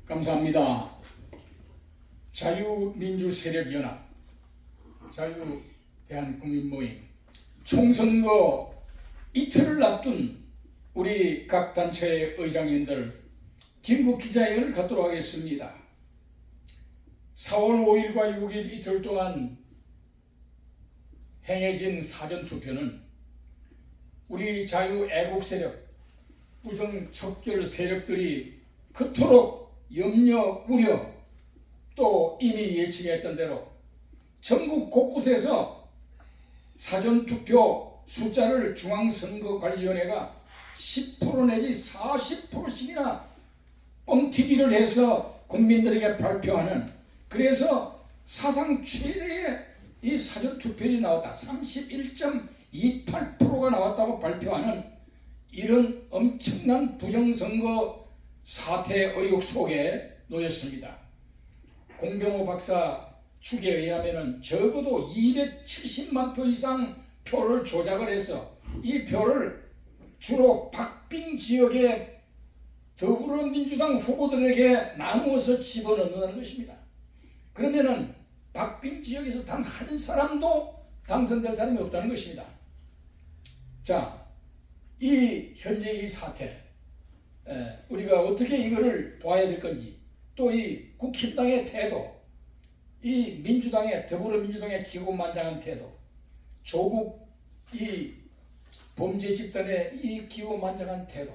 감사합니다. 자유민주세력연합, 자유대한국민모임, 총선거 이틀을 앞둔 우리 각 단체의 의장님들 긴급 기자회견을 갖도록 하겠습니다. 4월 5일과 6일 이틀 동안 행해진 사전투표는 우리 자유애국세력, 부정척결 세력들이 그토록 염려, 우려, 또 이미 예측했던 대로 전국 곳곳에서 사전투표 숫자를 중앙선거관리위원회가 10% 내지 40%씩이나 뻥튀기를 해서 국민들에게 발표하는, 그래서 사상 최대의 이 사전투표율이 나왔다. 31.28%가 나왔다고 발표하는 이런 엄청난 부정선거 사태 의혹 속에 놓였습니다. 공병호 박사 추계에 의하면 적어도 270만 표 이상 표를 조작을 해서 이 표를 주로 박빙 지역의 더불어민주당 후보들에게 나누어서 집어넣는다는 것입니다. 그러면은 박빙 지역에서 단 한 사람도 당선될 사람이 없다는 것입니다. 자, 이 현재 이 사태, 우리가 어떻게 이거를 봐야 될 건지, 또 이 국힘당의 태도, 이 민주당의, 더불어민주당의 기고만장한 태도, 조국 이 범죄 집단의 이 기고만장한 태도,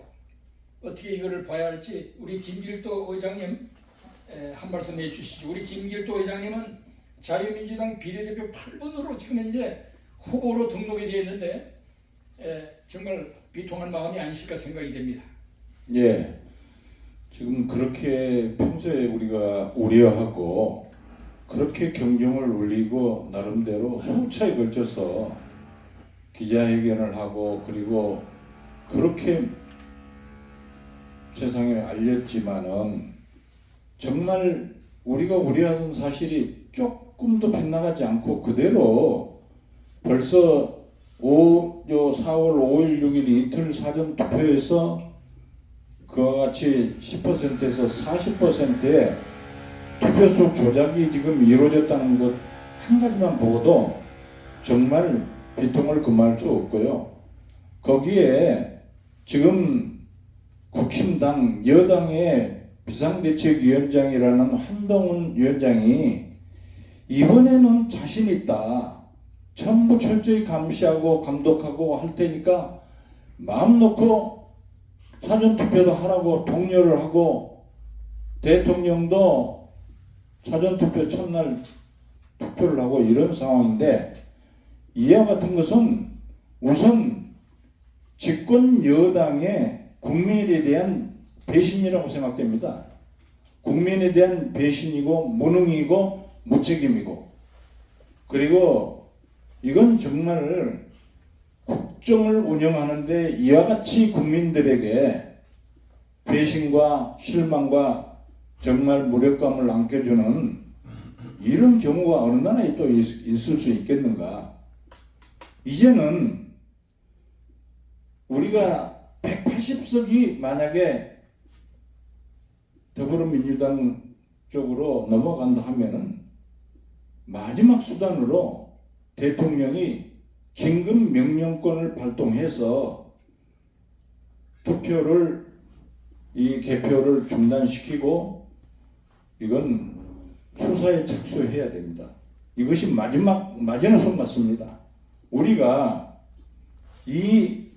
어떻게 이거를 봐야 할지 우리 김길도 의장님 한 말씀 해주시죠. 우리 김길도 의장님은 자유민주당 비례대표 8번으로 지금 현재 후보로 등록이 되어 있는데 정말 비통한 마음이 아니실까 생각이 됩니다. 예, 지금 그렇게 평소에 우리가 우려하고 그렇게 경종을 울리고 나름대로 수차에 걸쳐서 기자회견을 하고 그리고 그렇게 세상에 알렸지만은 정말 우리가 우려하던 사실이 조금도 빗나가지 않고 그대로 벌써 4월 5일 6일 이틀 사전 투표에서 그와 같이 10%에서 40%의 투표수 조작이 지금 이루어졌다는 것 한 가지만 보고도 정말 비통을 금할 수 없고요. 거기에 지금 국힘당 여당의 비상대책위원장이라는 한동훈 위원장이 이번에는 자신 있다, 전부 철저히 감시하고 감독하고 할 테니까 마음 놓고 사전투표도 하라고 독려를 하고, 대통령도 사전투표 첫날 투표를 하고 이런 상황인데, 이와 같은 것은 우선 집권 여당의 국민에 대한 배신이라고 생각됩니다. 국민에 대한 배신이고 무능이고 무책임이고, 그리고 이건 정말 국정을 운영하는데 이와 같이 국민들에게 배신과 실망과 정말 무력감을 안겨주는 이런 경우가 어느 나라에 또 있을 수 있겠는가. 이제는 우리가 180석이 만약에 더불어민주당 쪽으로 넘어간다 하면은 마지막 수단으로 대통령이 긴급 명령권을 발동해서 투표를, 이 개표를 중단시키고 이건 수사에 착수해야 됩니다. 이것이 마지노선 같습니다. 우리가 이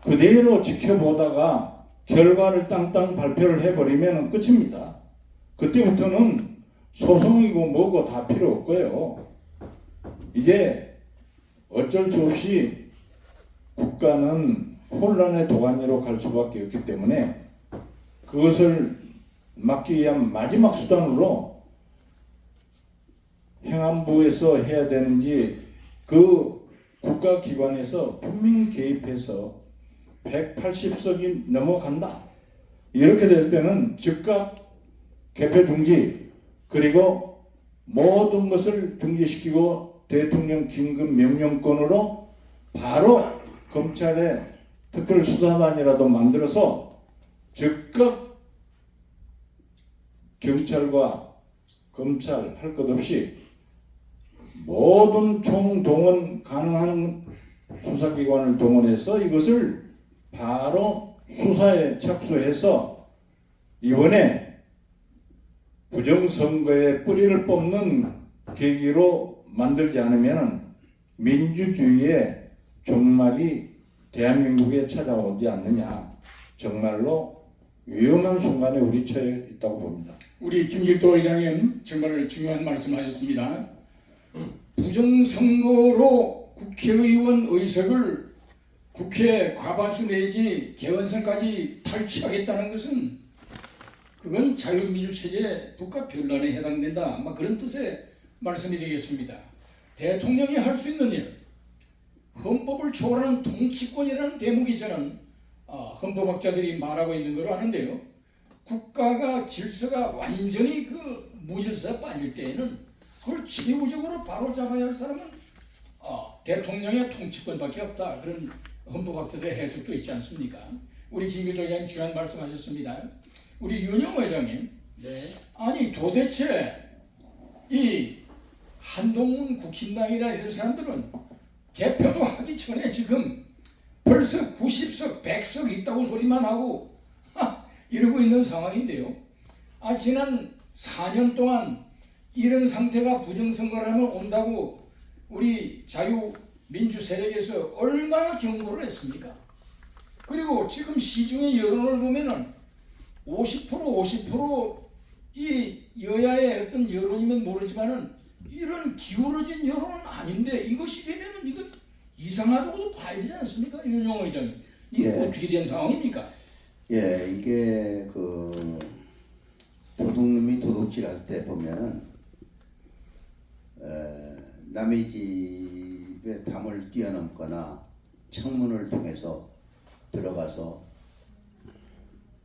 그대로 지켜보다가 결과를 땅땅 발표를 해버리면 끝입니다. 그때부터는 소송이고 뭐고 다 필요 없고요. 이제 어쩔 수 없이 국가는 혼란의 도가니로 갈 수밖에 없기 때문에 그것을 막기 위한 마지막 수단으로 행안부에서 해야 되는지 그 국가기관에서 분명히 개입해서 180석이 넘어간다, 이렇게 될 때는 즉각 개표 중지, 그리고 모든 것을 중지시키고 대통령 긴급 명령권으로 바로 검찰의 특별수사단이라도 만들어서 즉각 경찰과 검찰 할 것 없이 모든 총동원 가능한 수사기관을 동원해서 이것을 바로 수사에 착수해서 이번에 부정선거의 뿌리를 뽑는 계기로 만들지 않으면 민주주의의 종말이 대한민국에 찾아오지 않느냐, 정말로 위험한 순간에 우리 처해 있다고 봅니다. 우리 김길도 의장님 정말 중요한 말씀하셨습니다. 부정선거로 국회의원 의석을 국회 과반수 내지 개원선까지 탈취하겠다는 것은 그건 자유민주체제 국가변란에 해당된다. 막 그런 뜻의 말씀이 되겠습니다. 대통령이 할 수 있는 일, 헌법을 초월하는 통치권이라는 대목이 저는 헌법학자들이 말하고 있는 걸로 아는데요. 국가가 질서가 완전히 그 무질서에 빠질 때에는 그걸 최우적으로 바로잡아야 할 사람은 대통령의 통치권밖에 없다. 그런 헌법학자들의 해석도 있지 않습니까? 우리 김길도 의장님 중요한 말씀하셨습니다. 우리 윤영 의장님, 아니 도대체 이 한동훈 국힘당이나 이런 사람들은 개표도 하기 전에 지금 벌써 90석, 100석 있다고 소리만 하고 이러고 있는 상황인데요. 지난 4년 동안 이런 상태가 부정선거라면 온다고 우리 자유민주 세력에서 얼마나 경고를 했습니까? 그리고 지금 시중의 여론을 보면은 50%이 여야의 어떤 여론이면 모르지만은 이런 기울어진 여론은 아닌데 이것이 되면은 이건 이상하다고도 봐야 되지 않습니까? 윤영호 의장님. 이게 어떻게 된 상황입니까? 예, 이게 그 도둑놈이 도둑질할 때 보면은 남의 집에 담을 뛰어넘거나 창문을 통해서 들어가서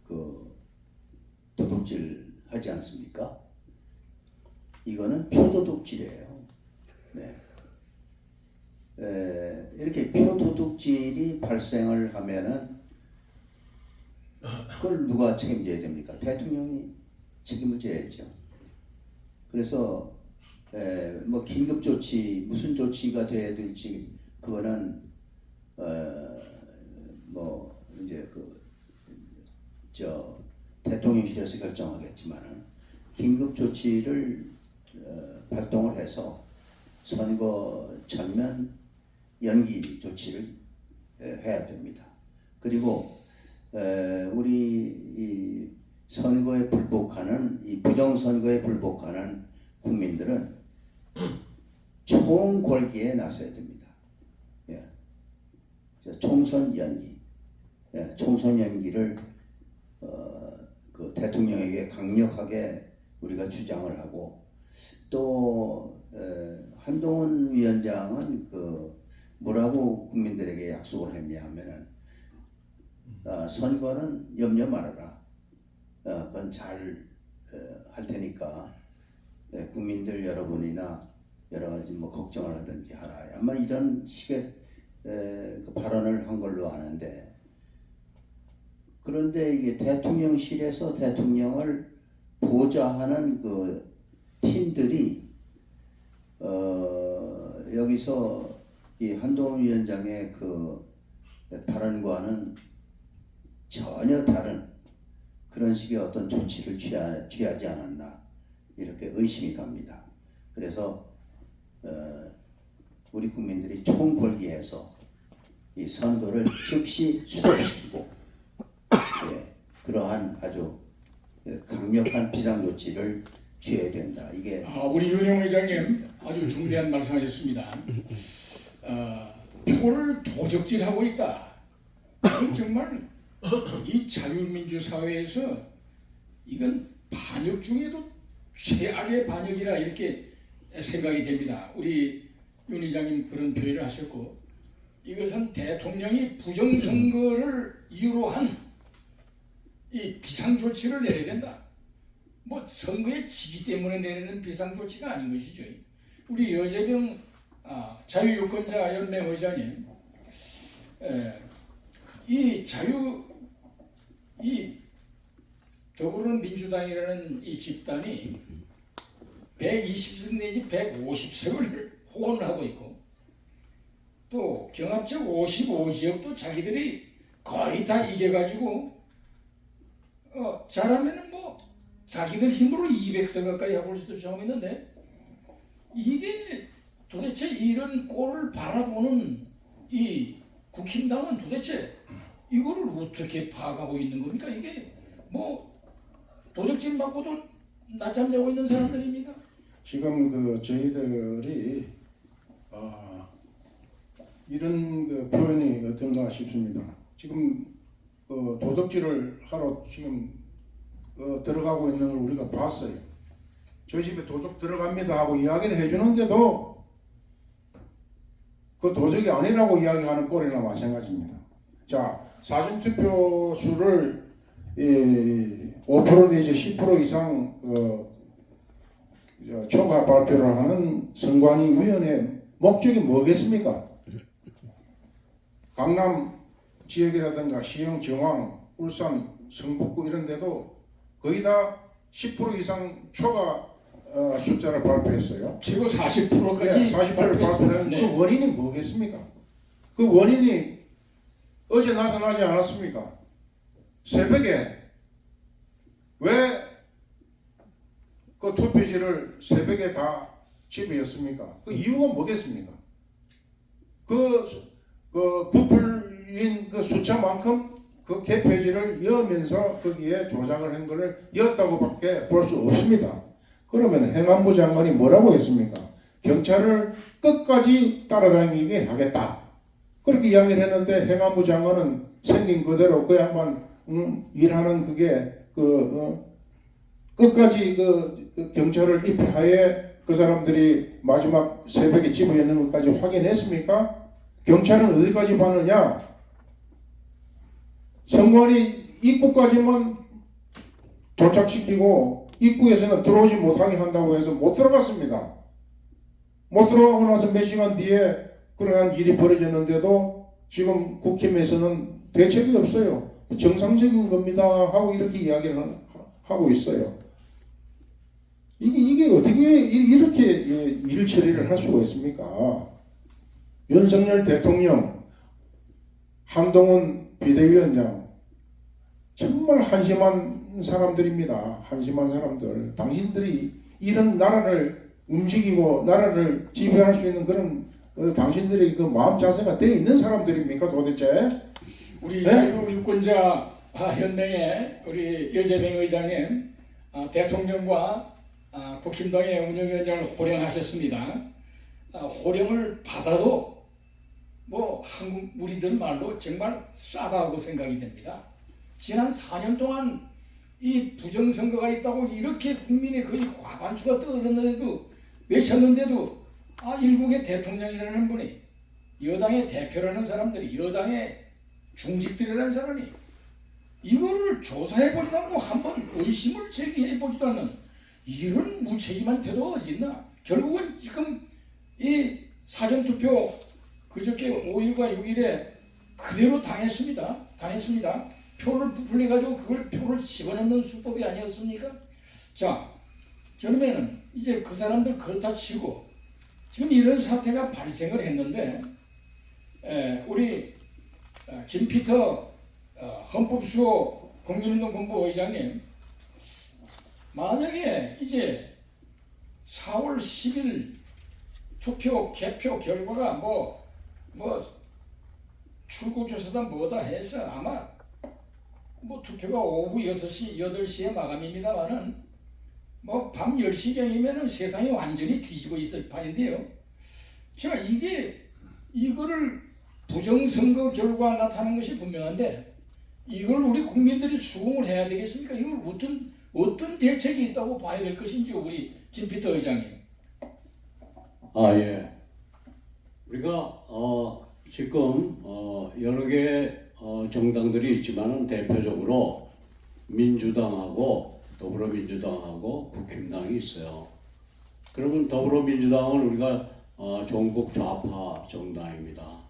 그 도둑질 하지 않습니까? 이거는 표도둑질이에요. 네. 이렇게 표도둑질이 발생을 하면은 그걸 누가 책임져야 됩니까? 대통령이 책임을 져야죠. 그래서 뭐 긴급 조치 무슨 조치가 돼야 될지 그거는 뭐 이제 대통령실에서 결정하겠지만은 긴급 조치를 발동을 해서 선거 전면 연기 조치를 해야 됩니다. 그리고 우리 이 선거에 불복하는 이 부정선거에 불복하는 국민들은 총궐기에 나서야 됩니다. 예. 총선 연기, 총선 연기를 그 대통령에게 강력하게 우리가 주장을 하고 또 한동훈 위원장은 그 뭐라고 국민들에게 약속을 했냐 하면은 선거는 염려 말아라. 그건 잘 할 테니까 국민들 여러분이나 여러 가지 뭐 걱정을 하든지 하라. 아마 이런 식의 그 발언을 한 걸로 아는데 그런데 이게 대통령실에서 대통령을 보좌하는 그 팀들이 여기서 이 한동훈 위원장의 그 발언과는 전혀 다른 그런 식의 어떤 조치를 취하지 않았나 이렇게 의심이 갑니다. 그래서 우리 국민들이 총궐기해서 이 선거를 즉시 수독시키고 그러한 아주 강력한 비상조치를 취해야 된다. 이게 우리 윤영 회장님 아주 중대한 말씀하셨습니다. 표를 도적질하고 있다. 이건 정말 이 자유민주 사회에서 이건 반역 중에도 최악의 반역이라 이렇게 생각이 됩니다. 우리 윤 의장님 그런 표현을 하셨고 이것은 대통령이 부정선거를 이유로 한 이 비상조치를 내려야 된다. 뭐 선거에 지기 때문에 내리는 비상조치가 아닌 것이죠. 우리 여재병 자유유권자 연맹 의장님 이 더불어민주당이라는 이 집단이 120석 내지 150석을 호언하고 있고 또 경합적 55지역도 자기들이 거의 다 이겨가지고 잘하면은 뭐 자기들 힘으로 200석 가까이 하고 올 수도 좀 있는데 이게 도대체 이런 꼴을 바라보는 이 국힘당은 도대체 이거를 어떻게 파악하고 있는 겁니까? 이게 뭐 도적질 맞고도 낮잠 자고 있는 사람들입니까? 지금 그 저희들이 이런 그 표현이 어떤가 싶습니다. 지금 도둑질을 하러 지금 들어가고 있는 걸 우리가 봤어요. 저희 집에 도둑 들어갑니다 하고 이야기를 해주는데도 그 도둑이 아니라고 이야기하는 꼴이나 마찬가지입니다. 자, 사전투표 수를 5% 내지 10% 이상 초과 발표를 하는 선관위위원회 목적이 뭐겠습니까? 강남 지역이라든가 시흥, 정왕, 울산, 성북구 이런 데도 거의 다 10% 이상 초과 숫자를 발표했어요. 최고 40%까지 40%를 발표한 네. 그 원인이 뭐겠습니까? 그 원인이 어제 나타나지 않았습니까? 새벽에 왜 그 투표지를 새벽에 다 집어였습니까? 그 이유가 뭐겠습니까? 그 부풀린 그 숫자만큼 그 개표지를 여면서 거기에 조작을 한 것을 였다고밖에 볼 수 없습니다. 그러면 행안부 장관이 뭐라고 했습니까? 경찰을 끝까지 따라다니게 하겠다. 그렇게 이야기를 했는데 행안부 장관은 생긴 그대로 그 양반 일하는 그게 끝까지 그 경찰을 입회하에 그 사람들이 마지막 새벽에 집어였는 것까지 확인했습니까? 경찰은 어디까지 봤느냐? 선관위 입구까지만 도착시키고 입구에서는 들어오지 못하게 한다고 해서 못 들어갔습니다. 못 들어가고 나서 몇 시간 뒤에 그러한 일이 벌어졌는데도 지금 국힘에서는 대책이 없어요. 정상적인 겁니다 하고 이렇게 이야기를 하고 있어요. 이게 어떻게 이렇게 일 처리를 할 수가 있습니까? 윤석열 대통령, 한동훈 비대위원장 정말 한심한 사람들입니다. 한심한 사람들. 당신들이 이런 나라를 움직이고 나라를 지배할 수 있는 그런 당신들의 그 마음 자세가 되어 있는 사람들입니까 도대체? 우리 네? 자유유권자 연맹의 우리 여재명 의장님 대통령과 국힘당의 운영위원장을 호령하셨습니다. 호령을 받아도 뭐 한국 우리들 말로 정말 싸다고 생각이 됩니다. 지난 4년 동안 이 부정선거가 있다고 이렇게 국민의 거의 과반수가 떠들었는데도 외쳤는데도 일국의 대통령이라는 분이 여당의 대표라는 사람들이 여당의 중직들이라는 사람이 이거를 조사해보지도 않고 한번 의심을 제기해보지도 않는 이런 무책임한 태도가 어딨나. 결국은 지금 이 사전투표 그저께 5일과 6일에 그대로 당했습니다. 표를 부풀려가지고 그걸 표를 집어넣는 수법이 아니었습니까? 자, 그러면은 이제 그 사람들 그렇다 치고 지금 이런 사태가 발생을 했는데 우리 김피터 헌법수호 국민운동본부 의장님 만약에 이제 4월 10일 투표 개표 결과가 뭐 출구조사다 뭐다 해서 아마 뭐 투표가 오후 6시, 8시에 마감입니다만은 뭐 밤 10시경이면은 세상이 완전히 뒤집어 있을 판인데요. 자, 이거를 부정선거 결과 나타난 것이 분명한데 이걸 우리 국민들이 수긍을 해야 되겠습니까? 이걸 어떤 대책이 있다고 봐야 될 것인지 우리 김피터 의장님. 예. 우리가 지금 여러 개의 정당들이 있지만은 대표적으로 민주당하고 더불어민주당하고 국힘당이 있어요. 그러면 더불어민주당은 우리가 종북 좌파 정당입니다.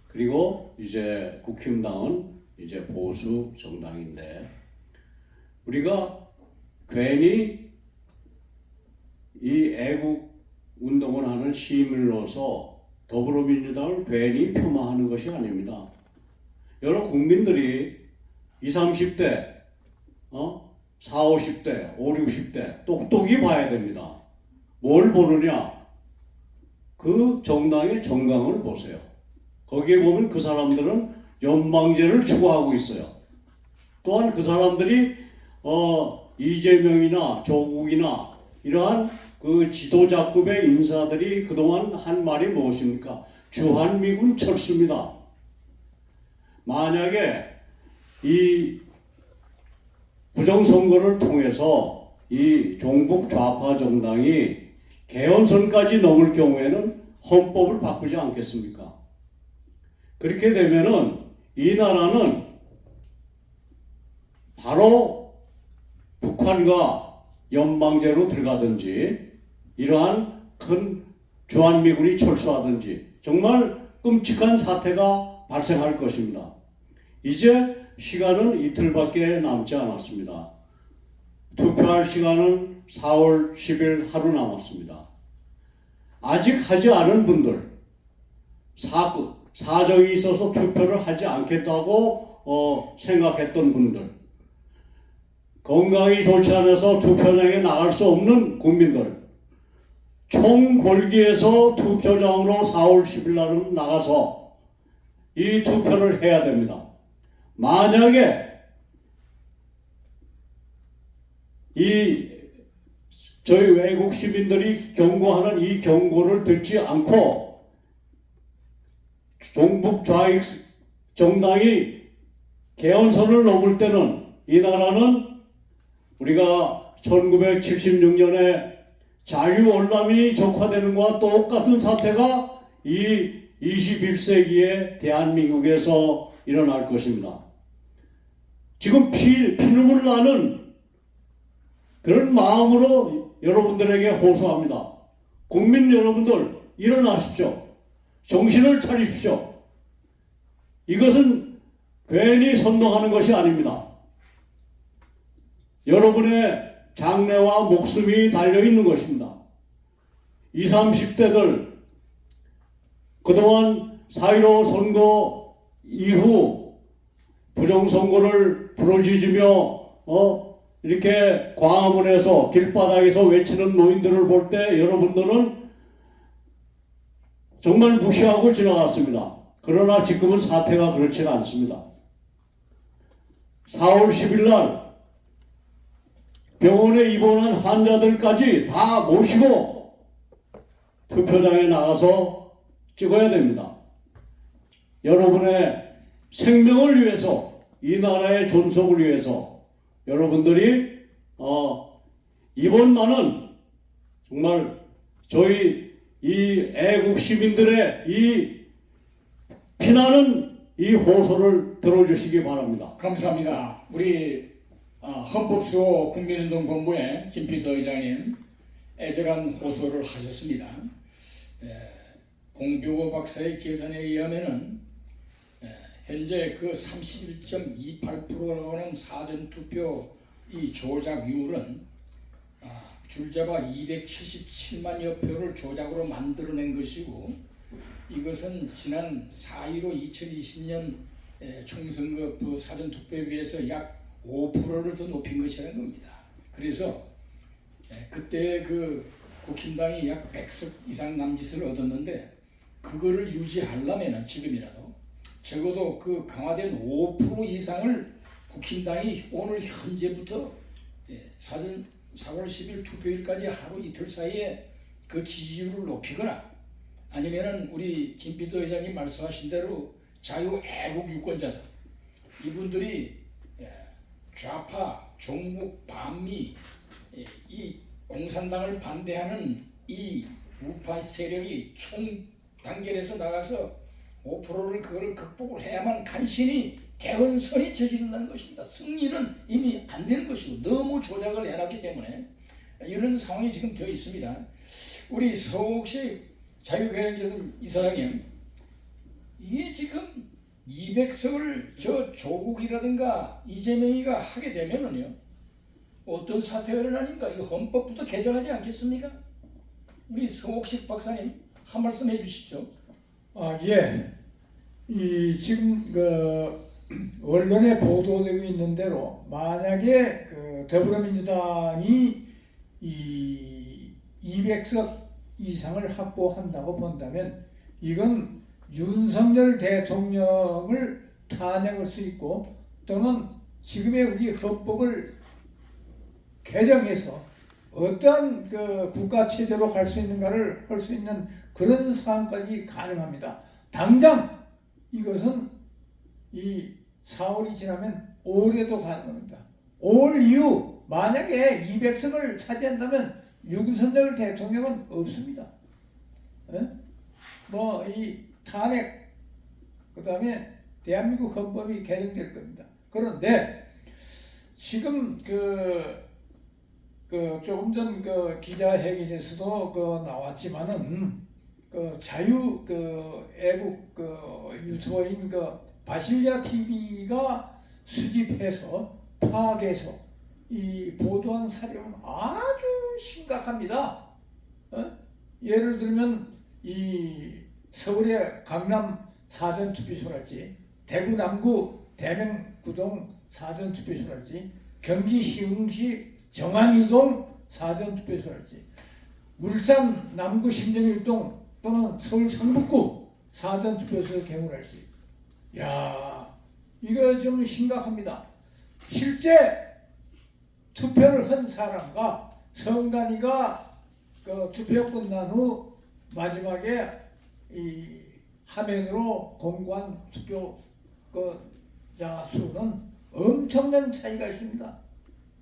그리고 이제 국힘당은 이제 보수 정당인데 우리가 괜히 이 애국 운동을 하는 시민으로서 더불어민주당을 괜히 폄하하는 것이 아닙니다. 여러 국민들이 20, 30대, 40, 50대, 50, 60대 똑똑히 봐야 됩니다. 뭘 보느냐? 그 정당의 정강을 보세요. 거기에 보면 그 사람들은 연방제를 추구하고 있어요. 또한 그 사람들이 이재명이나 조국이나 이러한 그 지도자급의 인사들이 그동안 한 말이 무엇입니까? 주한미군 철수입니다. 만약에 이 부정선거를 통해서 이 종북 좌파 정당이 개헌선까지 넘을 경우에는 헌법을 바꾸지 않겠습니까? 그렇게 되면은 이 나라는 바로 북한과 연방제로 들어가든지 이러한 큰 주한미군이 철수하든지 정말 끔찍한 사태가 발생할 것입니다. 이제 시간은 이틀밖에 남지 않았습니다. 투표할 시간은 4월 10일 하루 남았습니다. 아직 하지 않은 분들, 사정이 있어서 투표를 하지 않겠다고 생각했던 분들, 건강이 좋지 않아서 투표장에 나갈 수 없는 국민들, 총궐기에서 투표장으로 4월 10일 날은 나가서 이 투표를 해야 됩니다. 만약에 저희 외국 시민들이 경고하는 이 경고를 듣지 않고 종북 좌익 정당이 개헌선을 넘을 때는 이 나라는 우리가 1976년에 자유월남이 적화되는 것과 똑같은 사태가 이 21세기의 대한민국에서 일어날 것입니다. 지금 피눈물 나는 그런 마음으로 여러분들에게 호소합니다. 국민 여러분들 일어나십시오. 정신을 차리십시오. 이것은 괜히 선동하는 것이 아닙니다. 여러분의 장래와 목숨이 달려있는 것입니다. 20, 30대들 그동안 4.15 선거 이후 부정선거를 부르짖으며 이렇게 광화문에서 길바닥에서 외치는 노인들을 볼 때 여러분들은 정말 무시하고 지나갔습니다. 그러나 지금은 사태가 그렇지는 않습니다. 4월 10일 날 병원에 입원한 환자들까지 다 모시고 투표장에 나가서 찍어야 됩니다. 여러분의 생명을 위해서, 이 나라의 존속을 위해서 여러분들이 이번만은 정말 저희 이 애국 시민들의 이 피나는 이 호소를 들어주시기 바랍니다. 감사합니다. 우리 헌법수호 국민운동본부의 김필도 의장님 애절한 호소를 하셨습니다. 공병호 박사의 계산에 의하면은 현재 그 31.28%라고 하는 사전투표 이 조작률은 줄잡아 277만여 표를 조작으로 만들어낸 것이고, 이것은 지난 4.15 2020년 총선거 그 사전투표에 비해서 약 5%를 더 높인 것이라는 겁니다. 그래서 그때 그 국힘당이 약 100석 이상 남짓을 얻었는데, 그거를 유지하려면 지금이라도 적어도 그 강화된 5% 이상을 국힘당이 오늘 현재부터 사전 4월 10일 투표일까지 하루 이틀 사이에 그 지지율을 높이거나, 아니면은 우리 김필도 의장님 말씀하신 대로 자유애국 유권자들, 이분들이 좌파, 종북, 반미, 이 공산당을 반대하는 이 우파 세력이 총단결해서 나가서 5%를 그걸 극복을 해야만 간신히 개헌선이 저지른다는 것입니다. 승리는 이미 안 되는 것이고 너무 조작을 해놨기 때문에 이런 상황이 지금 되어 있습니다. 우리 서욱시 자유개혁전 이사장님, 이게 지금 200석을 저 조국이라든가 이재명이가 하게 되면은요, 어떤 사태가 일어나니까 이 헌법부터 개정하지 않겠습니까? 우리 성옥식 박사님 한 말씀 해주시죠. 예. 지금 언론에 보도되고 있는 대로 만약에 더불어민주당이 200석 이상을 확보한다고 본다면 이건 윤석열 대통령을 탄핵할 수 있고 또는 지금의 우리 헌법을 개정해서 어떤 국가 체제로 갈 수 있는가를 할 수 있는 그런 상황까지 가능합니다. 당장 이것은 이 4월이 지나면 올해도 가능합니다. 올 이후 만약에 200석을 차지한다면 윤석열 대통령은 없습니다. 뭐 이 탄핵 그다음에 대한민국 헌법이 개정될 겁니다. 그런데 지금 조금 전 기자회견에서도 나왔지만은 자유 애국 유튜버인 바실리아 TV가 수집해서 파악해서 이 보도한 사례는 아주 심각합니다. 예를 들면 이 서울의 강남 사전투표소랄지 대구 남구 대명구동 사전투표소랄지 경기 시흥시 정안이동 사전투표소랄지 울산 남구 신정일동 또는 서울 성북구 사전투표소 경우랄지 야 이거 좀 심각합니다. 실제 투표를 한 사람과 선관위가 투표 끝난 후 마지막에 이 화면으로 공고한 투표자 수는 엄청난 차이가 있습니다.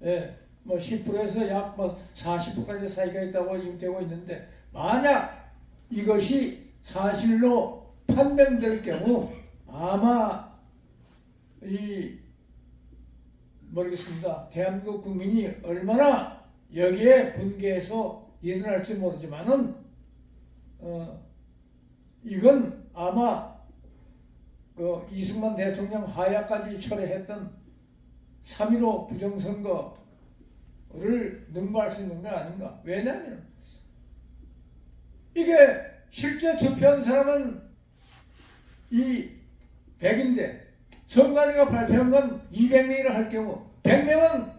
예, 뭐 10%에서 약 40%까지 차이가 있다고 임되고 있는데 만약 이것이 사실로 판명될 경우 아마 모르겠습니다. 대한민국 국민이 얼마나 여기에 분개해서 일어날지 모르지만은 이건 아마 이승만 대통령 하야까지 철회했던 3.15 부정선거를 능가할 수 있는 거 아닌가? 왜냐하면 이게 실제 투표한 사람은 이 100인데 선관위가 발표한 건 200명이라 할 경우 100명은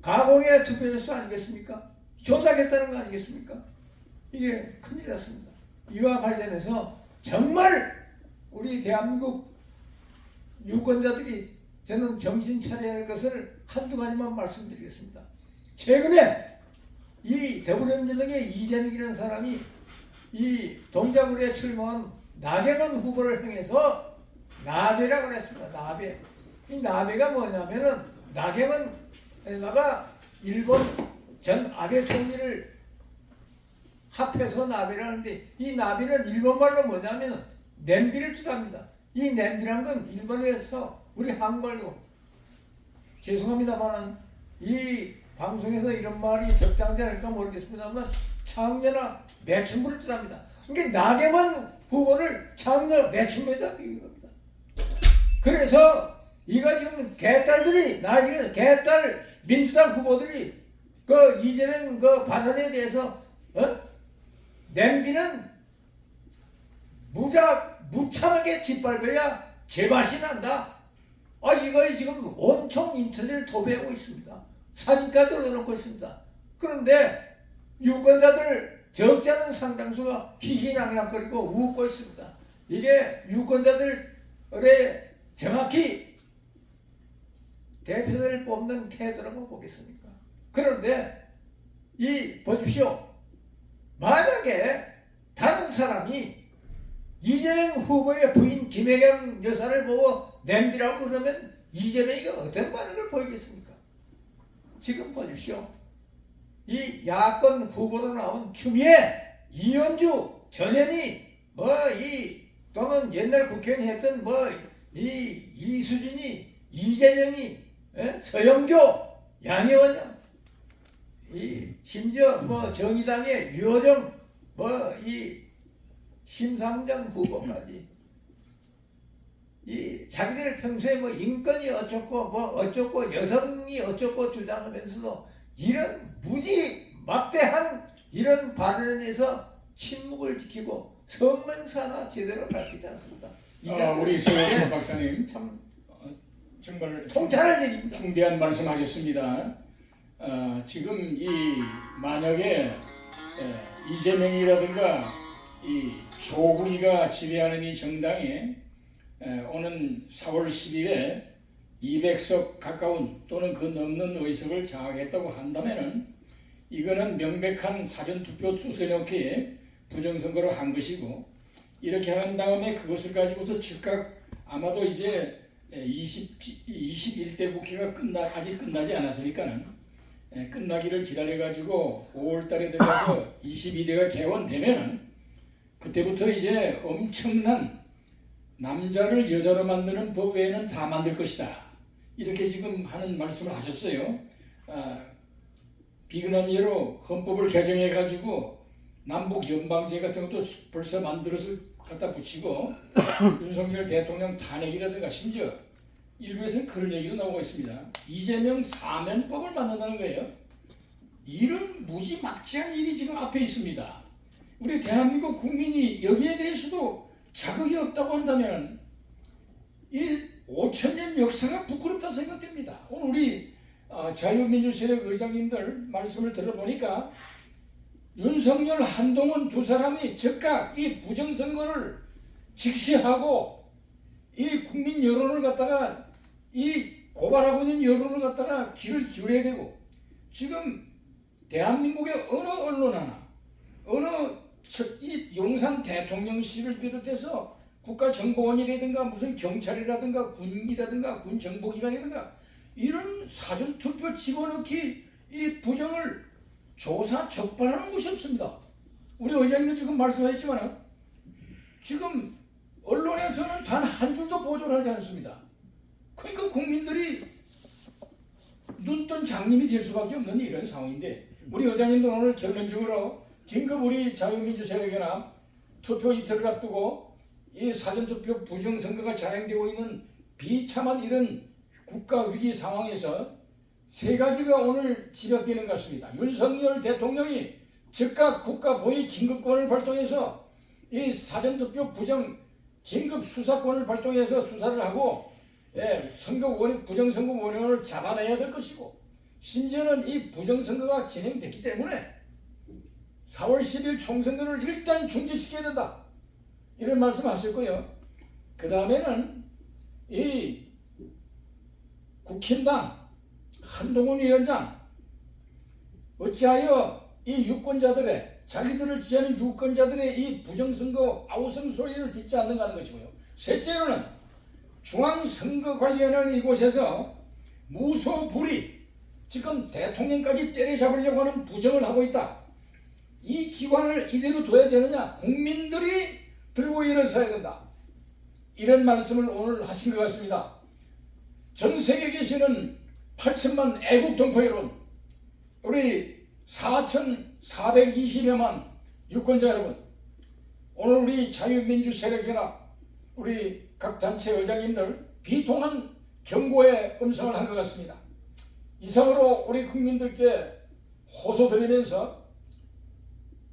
가공의 투표자 수 아니겠습니까? 조작했다는 거 아니겠습니까? 이게 큰일 났습니다. 이와 관련해서 정말 우리 대한민국 유권자들이 저는 정신 차려야 할 것을 한두 가지만 말씀드리겠습니다. 최근에 이 더불어민주당의 이재명이라는 사람이 이 동작을에 출마한 나경원 후보를 향해서 나배라고 했습니다. 나배. 이 나배가 뭐냐면은 나경원에다가 일본 전 아베 총리를 합해서 나비를 하는데 이 나비는 일본말로 뭐냐면 냄비를 뜻합니다. 이 냄비란 건 일본에서 우리 한국말로 죄송합니다만 이 방송에서 이런 말이 적당하지 않을까 모르겠습니다만 창녀나 매춘부를 뜻합니다. 그러니까 나경원 후보를 창녀 매춘부에다 비긴 겁니다. 그래서 이거 지금 개딸들이 나중에 개딸 민주당 후보들이 이재명 발언에 대해서 냄비는 무참하게 짓밟아야 제맛이 난다. 이거 지금 온통 인터넷을 도배하고 있습니다. 사진까지 올려놓고 있습니다. 그런데 유권자들 적지 않은 상당수가 희희낙낙거리고 웃고 있습니다. 이게 유권자들의 정확히 대표를 뽑는 태도라고 보겠습니까? 그런데 보십시오. 만약에 다른 사람이 이재명 후보의 부인 김혜경 여사를 보고 냄비라고 그러면 이재명이가 어떤 반응을 보이겠습니까? 지금 보십시오. 이 야권 후보로 나온 추미애, 이현주, 전현희, 또는 옛날 국회의원 했던 이수진이, 이재정이, 서영교, 양혜원, 심지어 정의당의 유호정, 심상정 후보까지 자기들 평소에 인권이 어쩌고 어쩌고 여성이 어쩌고 주장하면서도 이런 무지 막대한 이런 발언에서 침묵을 지키고 성명사나 제대로 밝히지 않습니다. 우리 서울신 네, 박사님 참 정말 통찰할 일입니다. 중대한 말씀하셨습니다. 지금 이 만약에 이재명이라든가 이 조국이가 지배하는 이 정당에 오는 4월 10일에 200석 가까운 또는 그 넘는 의석을 장악했다고 한다면은 이거는 명백한 사전투표 투세놓기에 부정선거로 한 것이고, 이렇게 한 다음에 그것을 가지고서 즉각 아마도 이제 21대 국회가 아직 끝나지 않았으니까는 끝나기를 기다려가지고 5월달에 들어가서 22대가 개원되면은 그때부터 이제 엄청난 남자를 여자로 만드는 법 외에는 다 만들 것이다. 이렇게 지금 하는 말씀을 하셨어요. 비근한 예로 헌법을 개정해가지고 남북 연방제 같은 것도 벌써 만들어서 갖다 붙이고 윤석열 대통령 탄핵이라든가 심지어 일부에서는 그런 얘기도 나오고 있습니다. 이재명 사면법을 만든다는 거예요. 이런 무지막지한 일이 지금 앞에 있습니다. 우리 대한민국 국민이 여기에 대해서도 자극이 없다고 한다면 이 5천년 역사가 부끄럽다 생각됩니다. 오늘 우리 자유민주세력 의장님들 말씀을 들어보니까 윤석열, 한동훈 두 사람이 즉각 이 부정선거를 직시하고 이 국민 여론을 갖다가 이 고발하고 있는 여론을 갖다가 귀를 기울여야 되고, 지금 대한민국의 어느 언론 하나, 이 용산 대통령실을 비롯해서 국가정보원이라든가 무슨 경찰이라든가 군이라든가 군정보기관이라든가 이런 사전투표 집어넣기 이 부정을 조사 적발하는 곳이 없습니다. 우리 의장님도 지금 말씀하셨지만 지금 언론에서는 단 한 줄도 보도를 하지 않습니다. 그러니까 국민들이 눈뜬 장님이 될 수밖에 없는 이런 상황인데, 우리 의장님도 오늘 결론적으로 긴급 우리 자유민주세력연합 투표 이틀을 앞두고 이 사전투표 부정선거가 자행되고 있는 비참한 이런 국가위기 상황에서 세 가지가 오늘 지적되는 것 같습니다. 윤석열 대통령이 즉각 국가보위 긴급권을 발동해서 이 사전투표 부정 긴급 수사권을 발동해서 수사를 하고 부정선거 원인을 잡아내야 될 것이고, 심지어는 이 부정선거가 진행됐기 때문에 4월 10일 총선거를 일단 중지시켜야 된다. 이런 말씀하셨고요. 그 다음에는 이 국힘당 한동훈 위원장 어찌하여 이 유권자들의, 자기들을 지지하는 유권자들의 이 부정선거 아우성 소리를 듣지 않는가 하는 것이고요. 셋째로는 중앙선거관리위원회 이곳에서 무소불위, 지금 대통령까지 때려잡으려고 하는 부정을 하고 있다. 이 기관을 이대로 둬야 되느냐? 국민들이 들고 일어서야 된다. 이런 말씀을 오늘 하신 것 같습니다. 전 세계에 계시는 8천만 애국 동포 여러분, 우리 4,420여만 유권자 여러분, 오늘 우리 자유민주세력연합 우리 각 단체 의장님들 비통한 경고의 음성을 한 것 같습니다. 이상으로 우리 국민들께 호소드리면서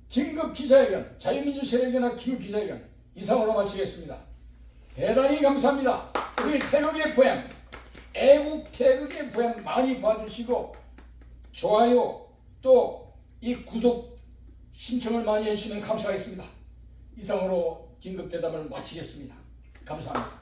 긴급 기자회견, 자유민주세력연합 긴급 기자회견 이상으로 마치겠습니다. 대단히 감사합니다. 우리 태극 FM, 애국 태극 FM 많이 봐주시고 좋아요 또 이 구독 신청을 많이 해주시면 감사하겠습니다. 이상으로 긴급 대담을 마치겠습니다. 감사합니다.